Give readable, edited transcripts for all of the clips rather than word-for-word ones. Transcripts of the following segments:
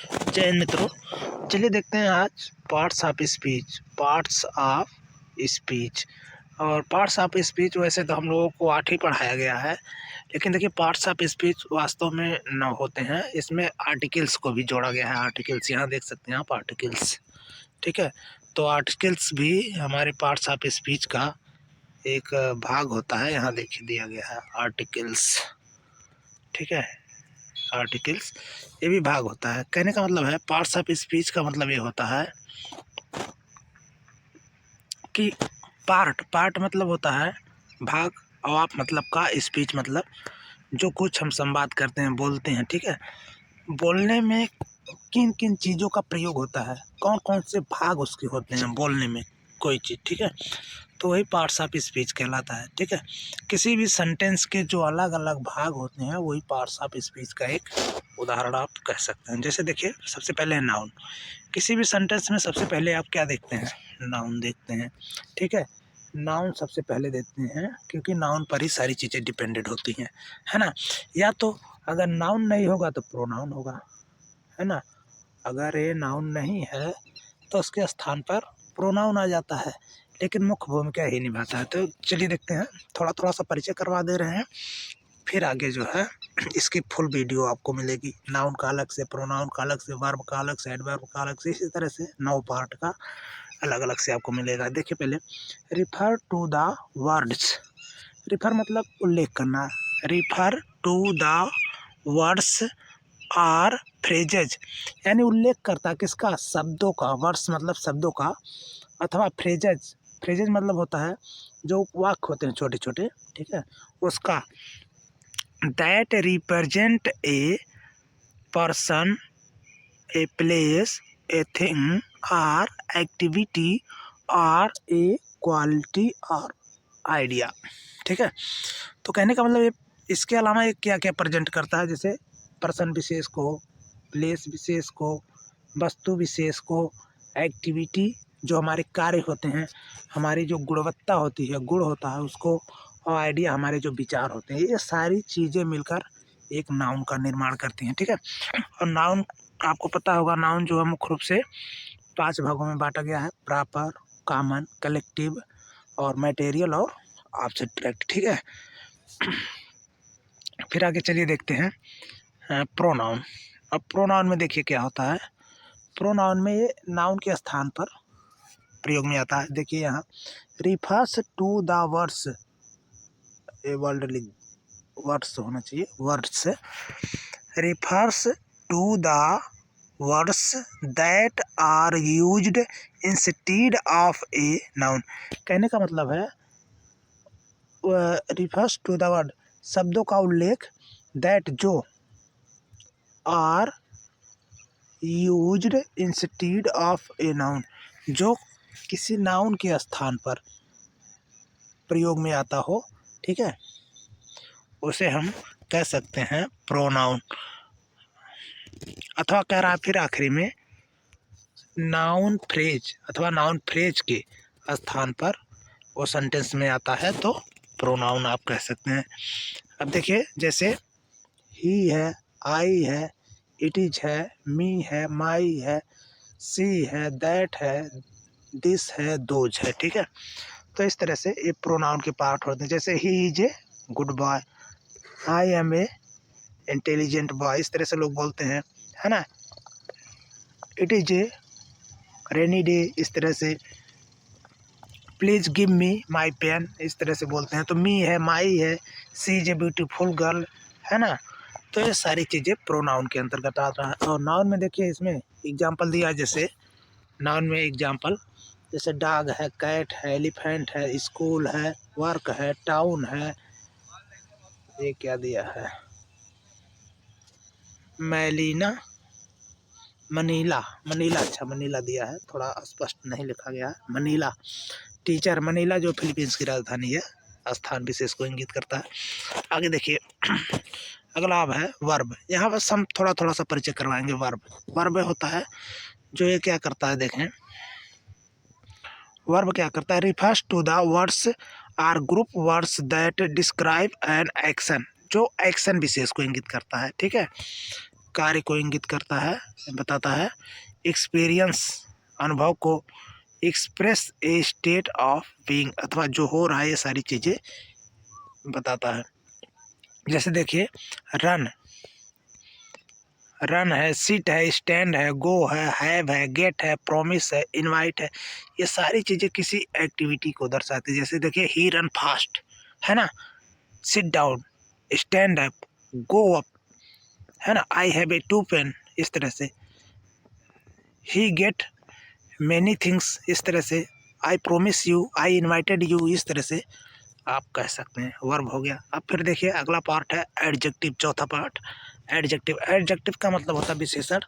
जय हिंद मित्रों, चलिए देखते हैं आज पार्ट्स ऑफ स्पीच। और पार्ट्स ऑफ स्पीच वैसे तो हम लोगों को 8 ही पढ़ाया गया है, लेकिन देखिए पार्ट्स ऑफ स्पीच वास्तव में 9 होते हैं। इसमें आर्टिकल्स को भी जोड़ा गया है। आर्टिकल्स यहाँ देख सकते हैं आप, आर्टिकल्स, ठीक है। तो आर्टिकल्स भी हमारे पार्ट्स ऑफ स्पीच का एक भाग होता है। यहाँ देखिए दिया गया है आर्टिकल्स, ठीक है। आर्टिकल्स ये भी भाग होता है। कहने का मतलब है पार्ट्स ऑफ स्पीच का मतलब ये होता है कि पार्ट मतलब होता है भाग, और आप मतलब का स्पीच मतलब जो कुछ हम संवाद करते हैं, बोलते हैं, ठीक है। बोलने में किन किन चीज़ों का प्रयोग होता है, कौन कौन से भाग उसके होते हैं बोलने में कोई चीज़, ठीक है। तो वही पार्ट्स ऑफ स्पीच कहलाता है, ठीक है। किसी भी सेंटेंस के जो अलग अलग भाग होते हैं वही पार्ट्स ऑफ स्पीच का एक उदाहरण आप कह सकते हैं। जैसे देखिए सबसे पहले है नाउन। किसी भी सेंटेंस में सबसे पहले आप क्या देखते हैं? नाउन देखते हैं, ठीक है। नाउन सबसे पहले देखते हैं क्योंकि नाउन पर ही सारी चीज़ें डिपेंडेड होती हैं, है ना। या तो अगर नाउन नहीं होगा तो प्रोनाउन होगा, है ना। अगर ये नाउन नहीं है तो उसके स्थान पर प्रोनाउन आ जाता है, लेकिन मुख्य भूमिका ही निभाता है। तो चलिए देखते हैं, थोड़ा थोड़ा सा परिचय करवा दे रहे हैं, फिर आगे जो है इसकी फुल वीडियो आपको मिलेगी। नाउन का अलग से, प्रोनाउन का अलग से, वर्ब का अलग से, एडवर्ब का अलग से, इसी तरह से 9 पार्ट का अलग अलग से आपको मिलेगा। देखिए पहले refer to the words. Refer मतलब उल्लेख करना। Refer to the words or phrases, यानी उल्लेख करता किसका? शब्दों का। वर्ड्स मतलब शब्दों का, अथवा फ्रेजेज। फ्रेजेज मतलब होता है जो वाक्य होते हैं छोटे छोटे, ठीक है, उसका। That represent a person, a place, a thing और एक्टिविटी और ए क्वालिटी और आइडिया, ठीक है। तो कहने का मतलब ये, इसके अलावा ये क्या क्या प्रेजेंट करता है? जैसे पर्सन विशेष को, प्लेस विशेष को, वस्तु विशेष को, एक्टिविटी जो हमारे कार्य होते हैं, हमारी जो गुणवत्ता होती है, गुण होता है उसको, और आइडिया हमारे जो विचार होते हैं, ये सारी चीज़ें मिलकर एक नाउन का निर्माण करती हैं, ठीक है। और नाउन आपको पता होगा, नाउन जो है मुख्य रूप से 5 भागों में बांटा गया है: प्रॉपर, कॉमन, कलेक्टिव और मटेरियल और एब्स्ट्रैक्ट, ठीक है। फिर आगे चलिए देखते हैं प्रोनाउन। अब प्रोनाउन में देखिए क्या होता है। प्रोनाउन में ये नाउन के स्थान पर प्रयोग में आता है। देखिए यहाँ रिफर्स टू द वर्ड्स, ये वर्ड्स होना चाहिए, words. Refers to the words that are used instead of a noun. कहने का मतलब है रिफर्स टू द वर्ड, शब्दों का उल्लेख, दैट जो, are used instead of a noun, जो किसी नाउन के स्थान पर प्रयोग में आता हो, ठीक है, उसे हम कह सकते हैं प्रोनाउन। अथवा कह रहा फिर आखिरी में नाउन फ्रेज अथवा नाउन फ्रेज के स्थान पर वो सेंटेंस में आता है तो प्रोनाउन आप कह सकते हैं। अब देखिए जैसे ही है, आई है, इट इज है, मी है, माई है, सी है, दैट है, दिस है, दोज है, ठीक है। तो इस तरह से ये प्रोनाउन के पार्ट होते हैं। जैसे he is a good boy, I am a intelligent boy, इस तरह से लोग बोलते हैं, है ना। It is a rainy day, इस तरह से। Please give me my pen, इस तरह से बोलते हैं। तो मी है, माई है, सी इज ए ब्यूटीफुल गर्ल, है ना। तो ये सारी चीज़ें प्रोनाउन के अंतर्गत आता है। और नाउन में देखिए इसमें एग्जाम्पल दिया है। जैसे नाउन में एग्जाम्पल, जैसे डॉग है, कैट है, एलिफेंट है, स्कूल है, वर्क है, टाउन है, ये क्या दिया है, मैलिना, मनीला, मनीला, अच्छा मनीला दिया है, थोड़ा स्पष्ट नहीं लिखा गया है। मनीला, टीचर, मनीला जो फिलीपींस की राजधानी है, स्थान विशेष को इंगित करता है। आगे देखिए अगला अब है वर्ब। यहाँ बस हम थोड़ा थोड़ा सा परिचय करवाएंगे। वर्ब, वर्ब होता है जो ये क्या करता है, देखें वर्ब क्या करता है, refers to the words or group words that describe an action, जो एक्शन विशेष को इंगित करता है, ठीक है। कार्य को इंगित करता है, बताता है। एक्सपीरियंस अनुभव को, express A state of being अथवा जो हो रहा है ये सारी चीज़ें बताता है। जैसे देखिए रन है, सिट है, स्टैंड है, गो है, हैव है, गेट है, प्रॉमिस है, इनवाइट है, ये सारी चीज़ें किसी एक्टिविटी को दर्शाती है। जैसे देखिए ही रन फास्ट है ना, sit down, stand up, go up है ना, I have a two pen इस तरह से, ही गेट मैनी थिंग्स इस तरह से, I promise you, I invited you इस तरह से आप कह सकते हैं। वर्ब हो गया। अब फिर देखिए अगला पार्ट है एडजेक्टिव, चौथा पार्ट एडजेक्टिव। एडजेक्टिव का मतलब होता है विशेषण।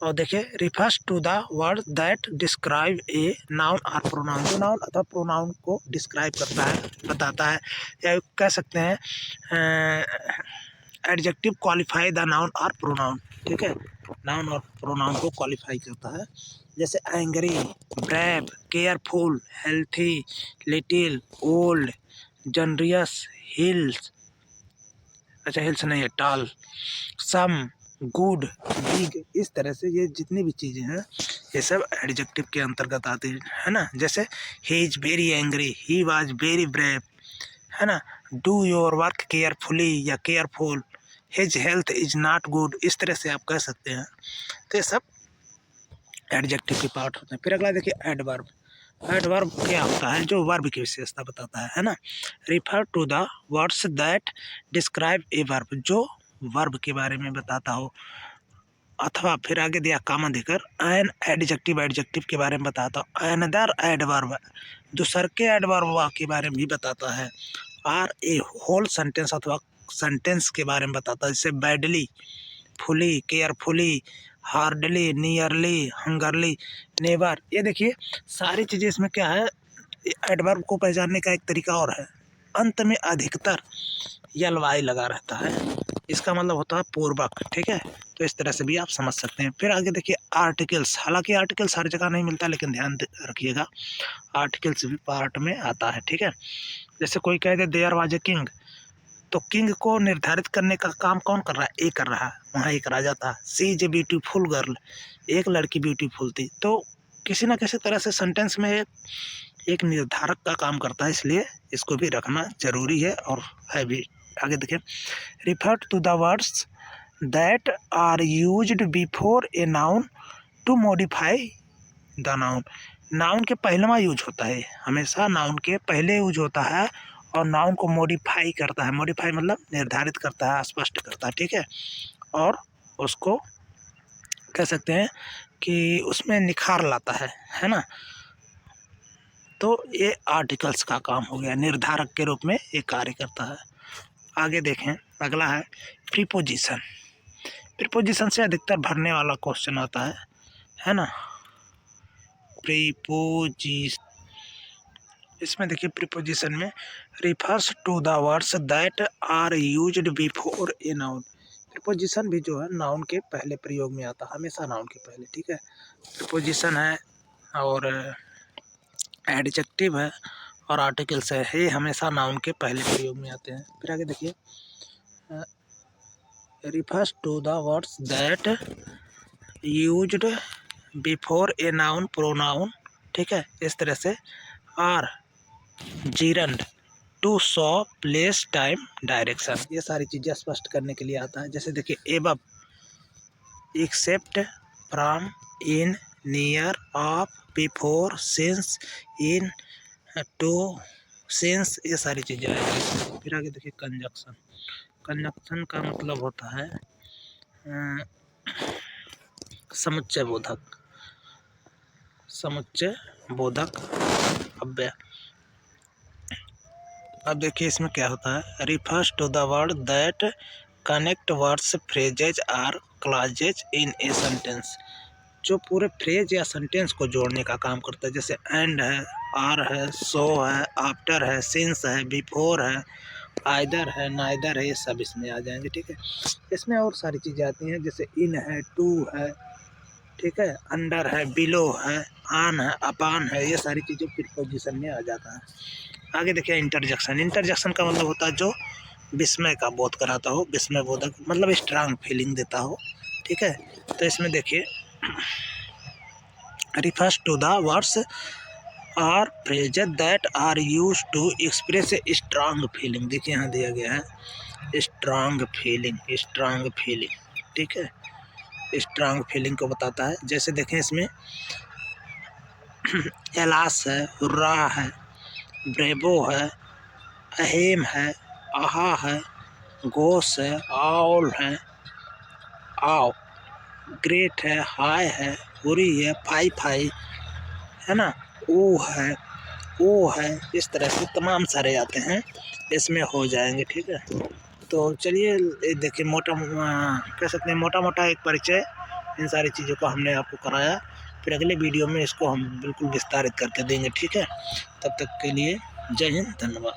और देखिए refers to the word that describe a noun और प्रोनाउन, जो नाउन अथवा प्रोनाउन को डिस्क्राइब करता है, बताता है, या कह सकते हैं एडजेक्टिव क्वालिफाई द नाउन और प्रोनाउन, ठीक है, नाउन और प्रोनाउन को क्वालिफाई करता है। जैसे angry, brave, careful, healthy, little, old, generous, hills, अच्छा हिल्स नहीं है, टाल, सम, गुड, बिग, इस तरह से ये जितनी भी चीज़ें हैं ये सब एडजेक्टिव के अंतर्गत आती है ना। जैसे he is very angry, he was very brave है ना, डू योर वर्क केयरफुली या careful, his health is not good, इस तरह से आप कह सकते हैं। तो ये सब एडजेक्टिव के पार्ट होते हैं। फिर अगला देखिए एडवर्ब। एडवर्ब क्या होता है, जो वर्ब की विशेषता बताता है ना। Refer to the words that describe a verb, जो वर्ब के बारे में बताता हो, अथवा फिर आगे दिया कामा देकर एन एडजेक्टिव, एडजेक्टिव के बारे में बताता हो, अनदर एडवर्ब, दूसर के एडवर्ब के बारे में भी बताता है, और ए होल सेंटेंस अथवा सेंटेंस के बारे में बताता है। जैसे badly, fully, carefully, hardly, nearly, hungrily, never. ये देखिए सारी चीज़ें इसमें क्या है, एडवर्ब को पहचानने का एक तरीका और है, अंत में अधिकतर यल वाई लगा रहता है, इसका मतलब होता है पूर्वक, ठीक है। तो इस तरह से भी आप समझ सकते हैं। फिर आगे देखिए आर्टिकल्स। हालांकि आर्टिकल्स हर जगह नहीं मिलता, लेकिन ध्यान रखिएगा आर्टिकल्स भी पार्ट में आता है, ठीक है। जैसे कोई कह दे देयर वाज ए किंग, तो किंग को निर्धारित करने का काम कौन कर रहा है, ए कर रहा है, वहाँ एक राजा था। सी इज ए ब्यूटीफुल गर्ल, एक लड़की ब्यूटीफुल थी। तो किसी न किसी तरह से सेंटेंस में एक निर्धारक का काम करता है, इसलिए इसको भी रखना जरूरी है और है भी। आगे देखिए refer to the words that are used before a noun to modify the noun. Noun के पहलवा यूज होता है, हमेशा नाउन के पहले यूज होता है, और नाउन को मॉडिफाई करता है। मॉडिफाई मतलब निर्धारित करता है, स्पष्ट करता है, ठीक है, और उसको कह सकते हैं कि उसमें निखार लाता है ना। तो ये आर्टिकल्स का काम हो गया, निर्धारक के रूप में ये कार्य करता है। आगे देखें अगला है प्रीपोजिशन। प्रीपोजिशन से अधिकतर भरने वाला क्वेश्चन आता है ना। प्रीपोजिशन, इसमें देखिए प्रीपोजिशन में refers to the words that are used before a noun. Preposition भी जो है नाउन के पहले प्रयोग में आता है, हमेशा नाउन के पहले, ठीक है। प्रीपोजिशन है और एडजेक्टिव है और आर्टिकल्स है, ये हमेशा नाउन के पहले प्रयोग में आते हैं। फिर आगे देखिए refers to the words that used before a noun pronoun, ठीक है, इस तरह से। Or gerund to show place time direction, ये सारी चीज़ें स्पष्ट करने के लिए आता है। जैसे देखिए above, except, from, in, near, of, before, since, in, to, since, ये सारी चीज़ें आएगी। फिर आगे देखिए कंजक्शन। कंजक्शन का मतलब होता है समुच्चय बोधक, समुच्चय बोधक अव्यय। अब देखिए इसमें क्या होता है, refers to the word that connect words, phrases और क्लॉजेज इन ए सेंटेंस, जो पूरे फ्रेज या सेंटेंस को जोड़ने का काम करता है। जैसे एंड है, आर है, सो है, आफ्टर है, सिंस है, बिफोर है, आइदर है, नाइदर है, ये सब इसमें आ जाएंगे, ठीक है। इसमें और सारी चीज़ें आती हैं, जैसे इन है, टू है, ठीक है, अंडर है, बिलो है, ऑन है, अपान है, ये सारी चीज़ें प्रीपोजिशन में आ जाता है। आगे देखिए इंटरजेक्शन। इंटरजेक्शन का मतलब होता है जो विस्मय का बोध कराता हो, विस्मय बोधक मतलब स्ट्रांग फीलिंग देता हो, ठीक है। तो इसमें देखिए refers to the words or phrases that are use to express a strong feeling. देखिए यहाँ दिया गया है स्ट्रांग फीलिंग, स्ट्रांग फीलिंग, ठीक है, स्ट्रांग फीलिंग को बताता है। जैसे देखें इसमें एलास है, हुर्रा है, ब्रेवो है, अहेम है, आहा है, गोस है, आउल है, आओ, ग्रेट है, हाय है, हुरी है, फाई फाई है ना, ओ है, ओ है, इस तरह से तमाम सारे आते हैं, इसमें हो जाएंगे, ठीक है। तो चलिए देखिए कह सकते हैं मोटा मोटा एक परिचय इन सारी चीज़ों का हमने आपको कराया। फिर अगले वीडियो में इसको हम बिल्कुल विस्तारित करके देंगे, ठीक है। तब तक के लिए जय हिंद, धन्यवाद।